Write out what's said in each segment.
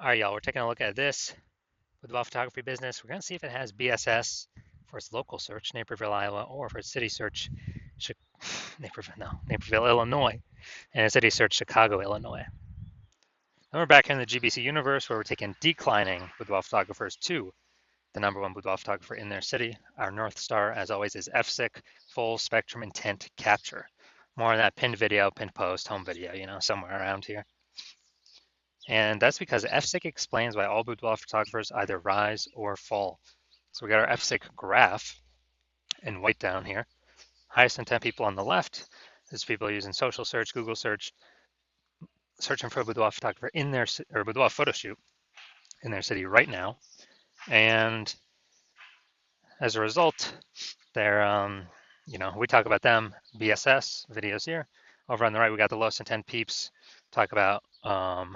All right, y'all, we're taking a look at this boudoir photography business. We're going to see if it has BSS for its local search, Naperville, Iowa, or for its city search, Naperville, Illinois, and its city search, Chicago, Illinois. Then we're back here in the GBC universe where we're taking declining boudoir photographers to the #1 boudoir photographer in their city. Our North Star, as always, is FSIC, full spectrum intent capture. More on that pinned video, pinned post, home video, somewhere around here. And that's because FSIC explains why all boudoir photographers either rise or fall. So we got our FSIC graph in white down here. Highest intent people on the left is people using social search, Google search, searching for a boudoir photographer in their or boudoir photo shoot in their city right now. And as a result, they're we talk about them, BSS videos here. Over on the right, we got the lowest intent peeps. Talk about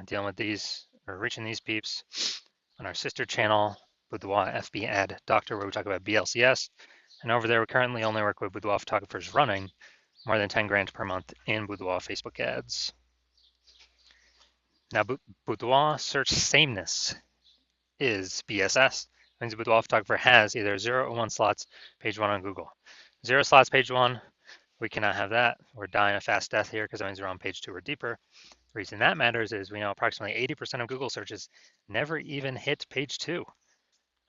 dealing with these or reaching these peeps on our sister channel, Boudoir FB Ad Doctor, where we talk about BLCS. And over there, we currently only work with boudoir photographers running more than 10 grand per month in boudoir Facebook ads. Now, boudoir search sameness is BSS. It means a boudoir photographer has either 0 or 1 slots, page 1 on Google. 0 slots, page 1, we cannot have that. We're dying a fast death here because that means we're on page 2 or deeper. The reason that matters is we know approximately 80% of Google searches never even hit page 2.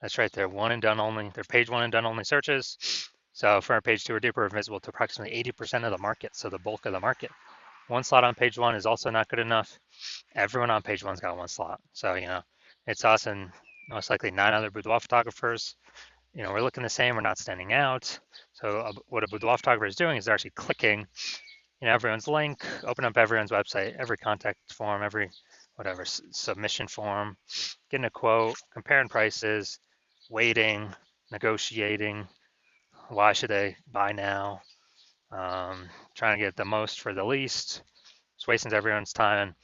That's right, they're one and done only. They're page 1 and done only searches. So for our page 2 or deeper, we're visible to approximately 80% of the market, so the bulk of the market. 1 slot on page 1 is also not good enough. Everyone on page 1's got 1 slot. So, it's us and most likely 9 other boudoir photographers. We're looking the same, we're not standing out. So what a boudoir photographer is doing is they're actually clicking everyone's link, open up everyone's website, every contact form, every whatever submission form, getting a quote, comparing prices, waiting, negotiating. Why should they buy now? Trying to get the most for the least. Just wasting everyone's time. And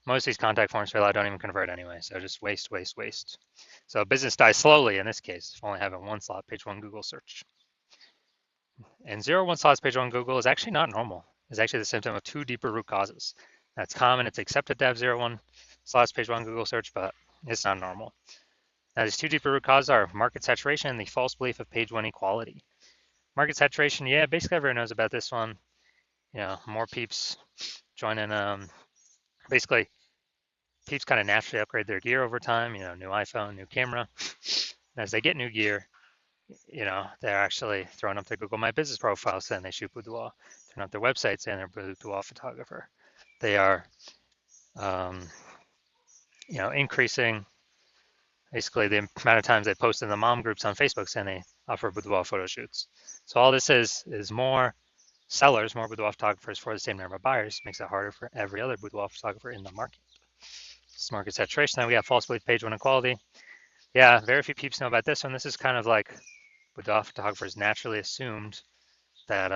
most of these contact forms fill out don't even convert anyway. So just waste, waste, waste. So business dies slowly in this case, only having 1 slot, page 1 Google search. And 0, 1 slots, page 1 Google is actually not normal. It's actually the symptom of 2 deeper root causes. That's common. It's accepted to have 0, 1 slots, page 1 Google search, but it's not normal. Now, these 2 deeper root causes are market saturation and the false belief of page 1 equality. Market saturation, yeah, basically everyone knows about this one. More peeps joining. Basically, peeps kind of naturally upgrade their gear over time. New iPhone, new camera. And as they get new gear, they're actually throwing up their Google My Business profile saying they shoot boudoir, throwing up their website saying they're a boudoir photographer. They are, increasing basically the amount of times they post in the mom groups on Facebook saying they offer boudoir photo shoots. So all this is more sellers, more boudoir photographers for the same number of buyers, makes it harder for every other boudoir photographer in the market. This market saturation. Then we got false belief, page 1 equality. Yeah, very few peeps know about this one. This is kind of like boudoir photographers naturally assumed that,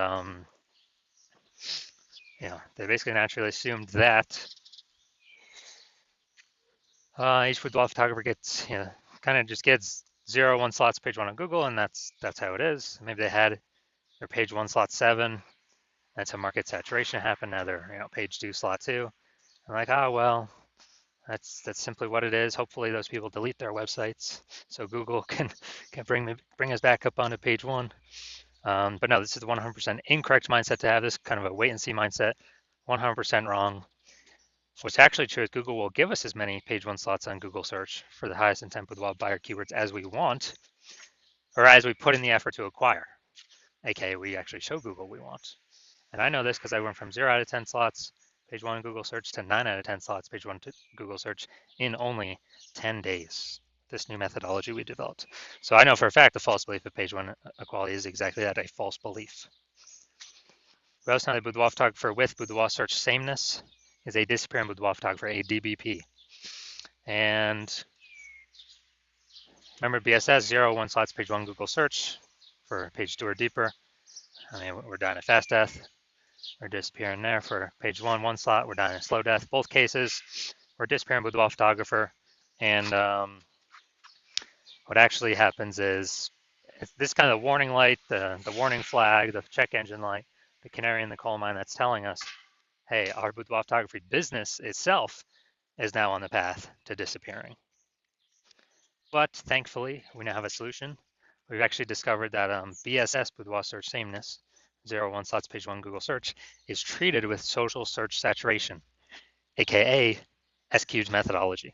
they basically naturally assumed that each boudoir photographer gets, kind of just gets 0, 1 slots, page 1 on Google, and that's how it is. Maybe they had their page 1 slot 7. That's how market saturation happened. Now they're, page 2 slot 2. I'm like, oh well, that's simply what it is. Hopefully those people delete their websites so Google can bring us back up onto page 1. But no, this is the 100% incorrect mindset to have. This kind of a wait and see mindset. 100% wrong. What's actually true is Google will give us as many page 1 slots on Google search for the highest intent boudoir buyer keywords as we want, or as we put in the effort to acquire. AKA we actually show Google we want. And I know this because I went from 0 out of 10 slots, page 1 Google search, to 9 out of 10 slots, page 1 Google search in only 10 days. This new methodology we developed. So I know for a fact the false belief of page 1 equality is exactly that, a false belief. We also know that boudoir photographer with boudoir search sameness is a disappearing boudoir photographer, a DBP. And remember BSS, 0, 1 slots, page 1 Google search for page 2 or deeper. I mean, we're dying a fast death. We're disappearing there for page 1, 1 slot. We're dying a slow death. Both cases, we're disappearing boudoir photographer. And what actually happens is this kind of warning light, the warning flag, the check engine light, the canary in the coal mine that's telling us, hey, our boudoir photography business itself is now on the path to disappearing. But thankfully, we now have a solution. We've actually discovered that BSS, Boudoir search sameness, 0, 1 slots, page 1 Google search, is treated with social search saturation, aka SQ's methodology.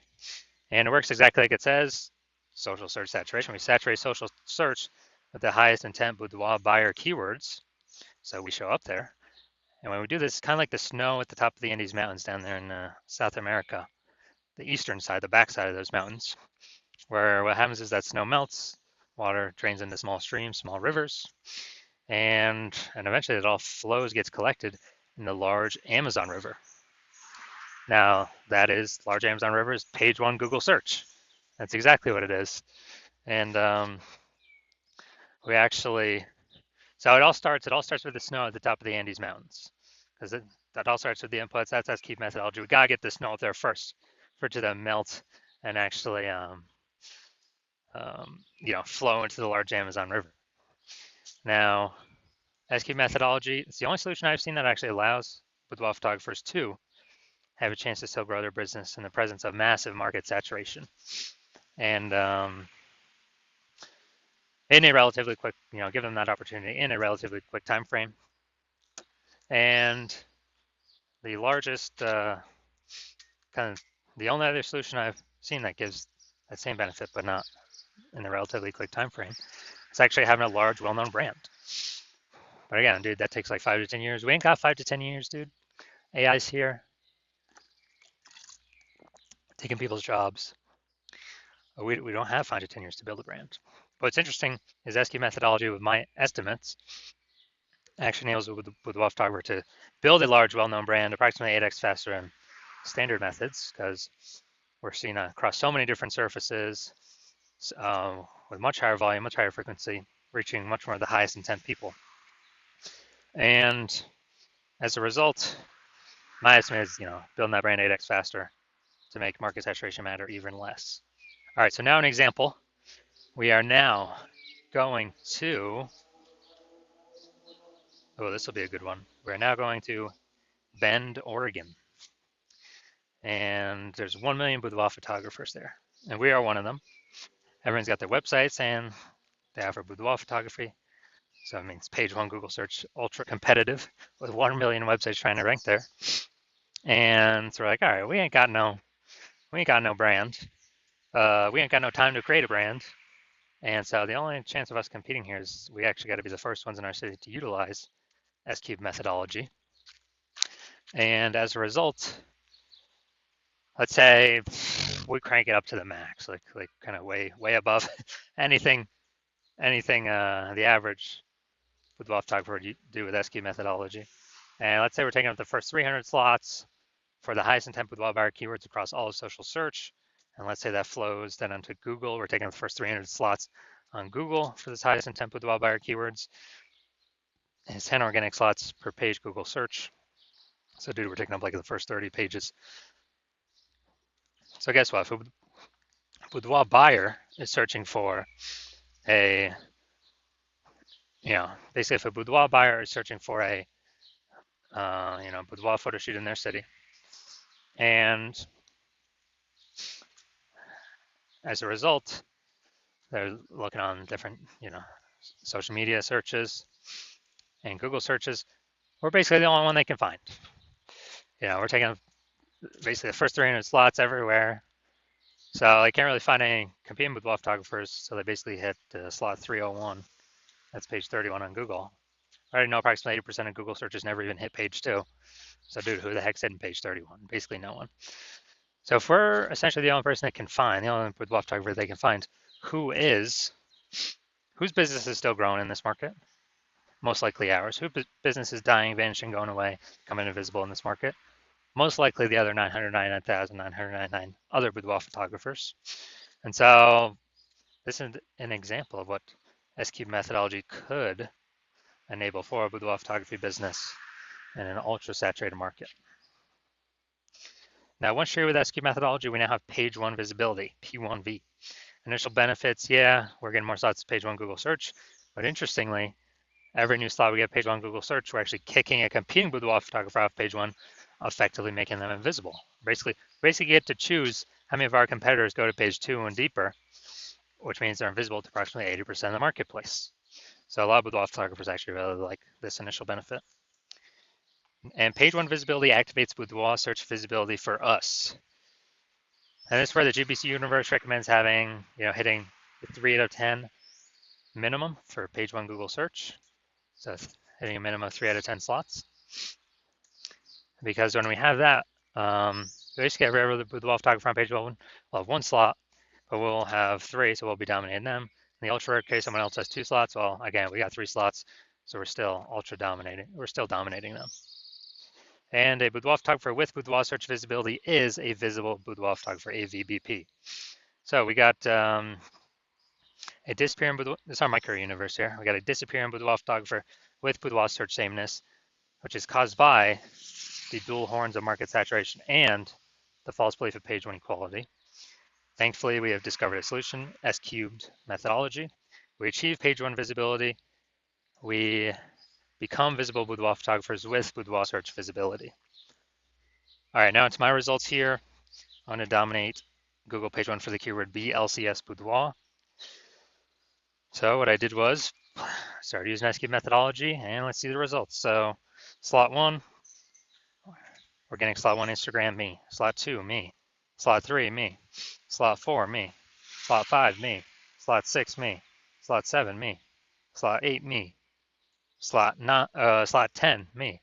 And it works exactly like it says, social search saturation. We saturate social search with the highest intent boudoir buyer keywords. So we show up there. And when we do this, it's kind of like the snow at the top of the Andes Mountains down there in South America, the eastern side, the backside of those mountains, where what happens is that snow melts, water drains into small streams, small rivers, and eventually it all flows, gets collected in the large Amazon River. Now, that is large Amazon River is page 1 Google search. That's exactly what it is. And we actually, so it all starts with the snow at the top of the Andes Mountains, because that all starts with the inputs. That's key methodology. We gotta get the snow up there first for it to then melt and actually, flow into the large Amazon River. Now, SQ methodology, it's the only solution I've seen that actually allows boudoir photographers to have a chance to still grow their business in the presence of massive market saturation. And in a relatively quick, give them that opportunity in a relatively quick time frame. And the largest, kind of the only other solution I've seen that gives that same benefit, but not in a relatively quick time frame, is actually having a large, well-known brand. But again, dude, that takes like 5 to 10 years. We ain't got 5 to 10 years, dude. AI's here, taking people's jobs. We don't have 5 to 10 years to build a brand. What's interesting is SQ methodology, with my estimates, actually enables with the photographer to build a large, well-known brand approximately 8x faster than standard methods, because we're seeing across so many different surfaces with much higher volume, much higher frequency, reaching much more of the highest intent people. And as a result, my estimate is, building that brand 8x faster to make market saturation matter even less. All right, so now an example. We are now going to, this will be a good one. We're now going to Bend, Oregon. And there's 1 million boudoir photographers there. And we are one of them. Everyone's got their websites and they offer boudoir photography. So it means page 1 Google search, ultra competitive with 1 million websites trying to rank there. And so we're like, all right, we ain't got no brand. We ain't got no time to create a brand. And so the only chance of us competing here is we actually got to be the first ones in our city to utilize S-Cube methodology. And as a result, let's say we crank it up to the max, like kind of way above anything the average boudoir photographer would do with S-Cube methodology. And let's say we're taking up the first 300 slots for the highest intent boudoir buyer keywords across all of social search. And let's say that flows then onto Google. We're taking the first 300 slots on Google for this highest intent boudoir buyer keywords. And it's 10 organic slots per page Google search. So dude, we're taking up like the first 30 pages. So guess what? If a boudoir buyer is searching for a, basically if a boudoir buyer is searching for a, boudoir photo shoot in their city, and as a result, they're looking on different, social media searches and Google searches, we're basically the only one they can find. We're taking basically the first 300 slots everywhere. So they can't really find any competing boudoir photographers. So they basically hit slot 301. That's page 31 on Google. I already know approximately 80% of Google searches never even hit page 2. So dude, who the heck's hitting page 31? Basically no one. So if we're essentially the only person they can find, the only boudoir photographer they can find, whose business is still growing in this market? Most likely ours. Whose business is dying, vanishing, going away, becoming invisible in this market? Most likely the other 999,999 other boudoir photographers. And so this is an example of what S-Cube methodology could enable for a boudoir photography business in an ultra saturated market. Now, once you're with S-Cube methodology, we now have page 1 visibility, P1V. Initial benefits, we're getting more slots to page 1 Google search, but interestingly, every new slot we get page 1 Google search, we're actually kicking a competing boudoir photographer off page 1, effectively making them invisible. Basically, Basically get to choose how many of our competitors go to page 2 and deeper, which means they're invisible to approximately 80% of the marketplace. So a lot of boudoir photographers actually really like this initial benefit. And page 1 visibility activates boudoir search visibility for us. And this is where the GBC universe recommends having, hitting the 3 out of 10 minimum for page 1 Google search. So hitting a minimum of 3 out of 10 slots. Because when we have that, basically every other boudoir photographer on page 1 will have 1 slot, but we'll have 3, so we'll be dominating them. In the ultra rare case, someone else has 2 slots. Well, again, we got 3 slots, so we're still ultra dominating. We're still dominating them. And a boudoir photographer with boudoir search visibility is a visible boudoir photographer, a VBP. So we got a disappearing boudoir. This is our micro universe here. We got a disappearing boudoir photographer with boudoir search sameness, which is caused by the dual horns of market saturation and the false belief of page 1 equality. Thankfully, we have discovered a solution, S-cubed methodology. We achieve page 1 visibility. We become visible boudoir photographers with boudoir search visibility. All right, now it's my results here. I'm going to dominate Google page 1 for the keyword BLCS boudoir. So what I did was started using S-cubed methodology, and let's see the results. So slot 1, organic slot 1, Instagram, me. Slot 2, me. Slot 3, me. Slot 4, me. Slot 5, me. Slot 6, me. Slot 7, me. Slot 8, me. Slot 10, me.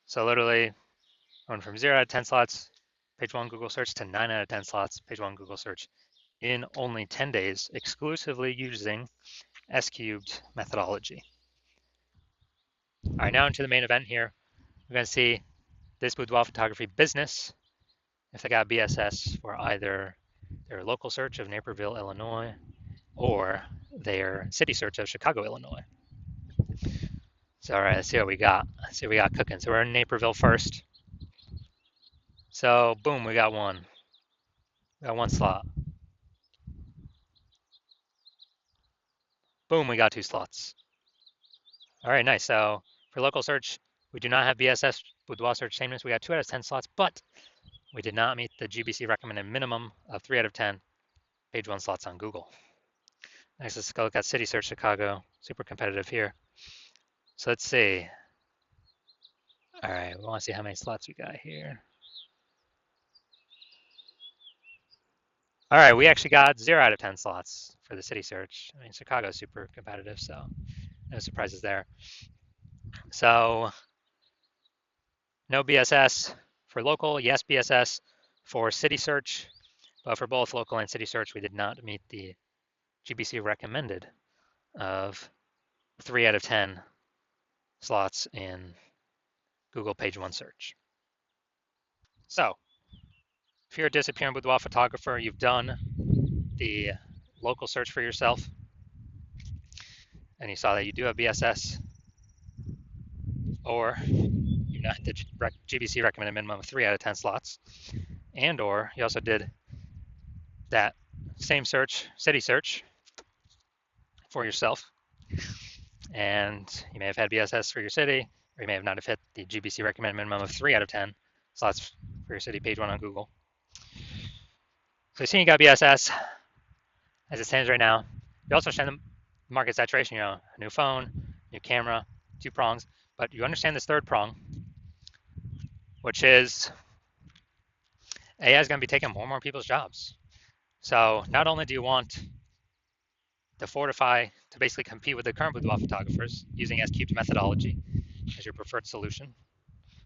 So literally going from 0 out of 10 slots, page 1 Google search, to 9 out of 10 slots, page 1 Google search in only 10 days, exclusively using S-cubed methodology. All right, now into the main event here. We're going to see this boudoir photography business, if they got BSS for either their local search of Naperville, Illinois, or their city search of Chicago, Illinois. So all right, let's see what we got. Let's see what we got cooking. So we're in Naperville first. So boom, we got one. We got 1 slot. Boom, we got 2 slots. All right, nice. So for local search, we do not have BSS boudoir search sameness. We got 2 out of 10 slots, but we did not meet the GBC recommended minimum of 3 out of 10 page 1 slots on Google. Next, let's go look at city search Chicago. Super competitive here. So let's see. All right, we want to see how many slots we got here. All right, we actually got 0 out of 10 slots for the city search. I mean, Chicago's super competitive, so no surprises there. So no BSS for local, yes BSS for city search, but for both local and city search, we did not meet the GBC recommended of 3 out of 10 slots in Google page 1 search. So if you're a disappearing boudoir photographer, you've done the local search for yourself, and you saw that you do have BSS, or you not the GBC recommended minimum of 3 out of 10 slots, and or you also did that same search, city search, for yourself, and you may have had BSS for your city, or you may have not have hit the GBC recommended minimum of 3 out of 10 slots for your city page 1 on Google. So you see you got BSS as it stands right now. You also understand the market saturation, a new phone, new camera, 2 prongs, but you understand this 3rd prong, which is AI is going to be taking more and more people's jobs. So not only do you want to fortify, to basically compete with the current boudoir photographers using S-cubed methodology as your preferred solution,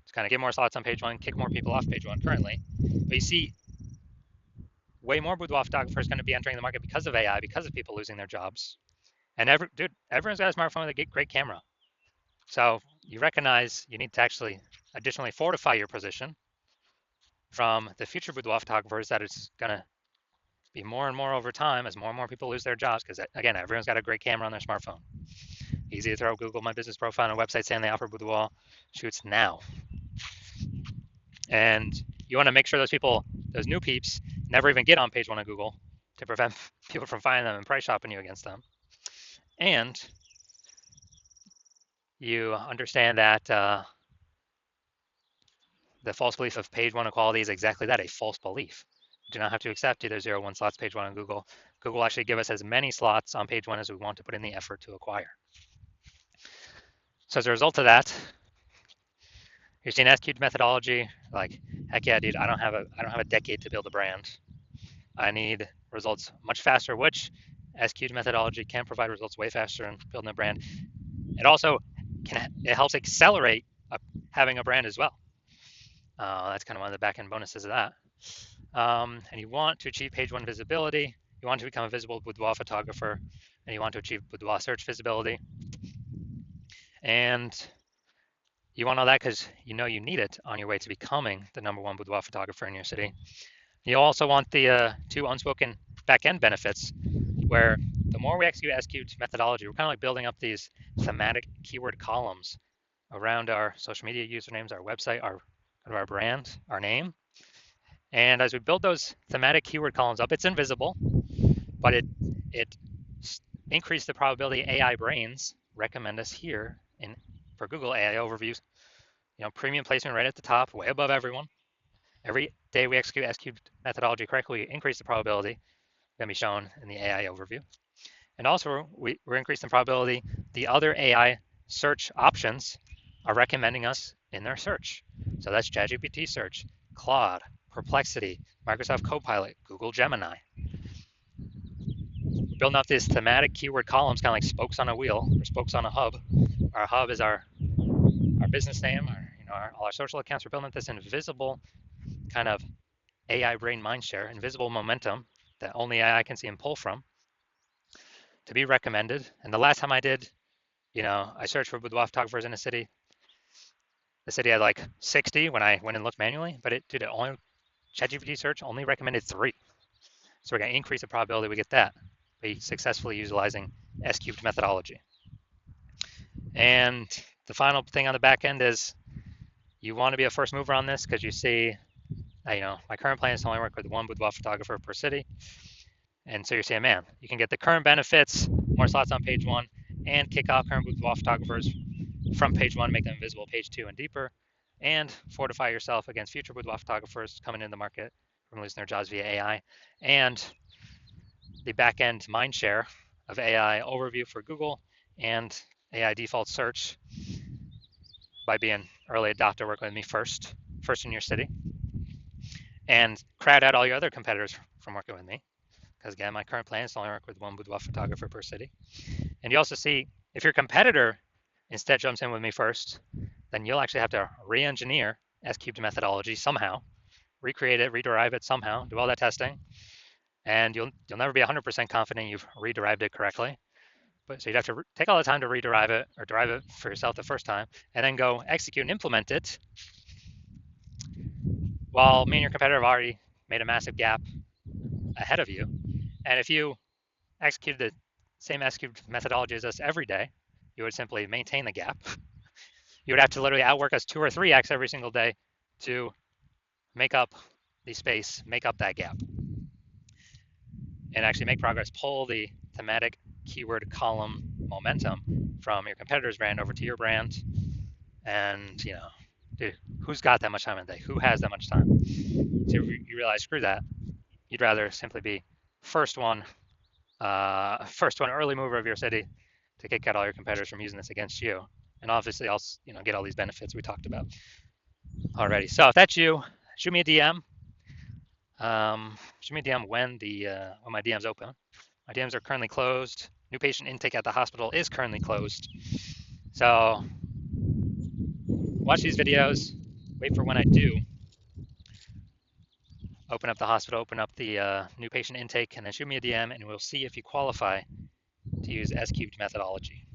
to kind of get more slots on page 1, kick more people off page 1 currently. But you see, way more boudoir photographers going to be entering the market because of AI, because of people losing their jobs. And everyone's got a smartphone with a great camera. So you recognize you need to actually additionally fortify your position from the future boudoir photographers, that it's going to be more and more over time as more and more people lose their jobs, because again, everyone's got a great camera on their smartphone. Easy to throw Google My Business profile on a website saying they offer boudoir shoots now. And you want to make sure those people, those new peeps, never even get on page 1 of Google to prevent people from finding them and price shopping you against them. And you understand that the false belief of page one equality is exactly that, a false belief. We do not have to accept either 0 or 1 slots page one on Google. Google will actually give us as many slots on page one as we want to put in the effort to acquire. So as a result of that, you're seeing S-cubed methodology, like, heck yeah, dude, I don't have a decade to build a brand. I need results much faster, which S-cubed methodology can provide results way faster in building a brand. It also it helps accelerate having a brand as well. That's kind of one of the back-end bonuses of that. And you want to achieve page one visibility. You want to become a visible boudoir photographer, and you want to achieve boudoir search visibility. And you want all that because you know you need it on your way to becoming the #1 boudoir photographer in your city. You also want the two unspoken back-end benefits, where the more we execute S-cubed methodology, we're kind of like building up these thematic keyword columns around our social media usernames, our website, our brand, our name. And as we build those thematic keyword columns up, it's invisible, but it increases the probability AI brains recommend us here for Google AI overviews. Premium placement right at the top, way above everyone. Every day we execute S-cubed methodology correctly, we increase the probability going to be shown in the AI overview. And also, we're increasing the probability the other AI search options are recommending us in their search. So that's ChatGPT search, Claude, Perplexity, Microsoft Copilot, Google Gemini. We're building up these thematic keyword columns, kind of like spokes on a wheel or spokes on a hub. Our hub is our business name, all our social accounts. We're building up this invisible kind of AI brain mindshare, invisible momentum that only AI can see and pull from to be recommended. And the last time I did, I searched for boudoir photographers in a city. The city had like 60 when I went and looked manually, but ChatGPT search only recommended 3. So we're going to increase the probability we get that by successfully utilizing S-cubed methodology. And the final thing on the back end is you want to be a first mover on this because you see, my current plan is to only work with 1 boudoir photographer per city. And so you're saying, man, you can get the current benefits, more slots on page one, and kick off current boudoir photographers from page one, make them visible page 2 and deeper, and fortify yourself against future boudoir photographers coming into the market from losing their jobs via AI, and the back-end mindshare of AI overview for Google and AI default search by being early adopter, working with me first in your city, and crowd out all your other competitors from working with me. Because again, my current plan is to only work with 1 boudoir photographer per city. And you also see, if your competitor instead jumps in with me first, then you'll actually have to re-engineer S-cubed methodology somehow, recreate it, rederive it somehow, do all that testing, and you'll never be 100% confident you've rederived it correctly. But so you'd have to take all the time to rederive it or derive it for yourself the first time, and then go execute and implement it, while me and your competitor have already made a massive gap ahead of you. And if you executed the same S-cubed methodology as us every day, you would simply maintain the gap. You would have to literally outwork us 2 or 3x every single day to make up the space, make up that gap, and actually make progress, pull the thematic keyword column momentum from your competitor's brand over to your brand. And, dude, who's got that much time in a day? Who has that much time? So you realize, screw that. You'd rather simply be first one early mover of your city to kick out all your competitors from using this against you. And obviously, I'll get all these benefits we talked about already. So if that's you, shoot me a DM. Shoot me a DM when my DM's open. My DMs are currently closed. New patient intake at the hospital is currently closed. So watch these videos. Wait for when I do open up the hospital, open up the new patient intake, and then shoot me a DM, and we'll see if you qualify to use S-cubed methodology.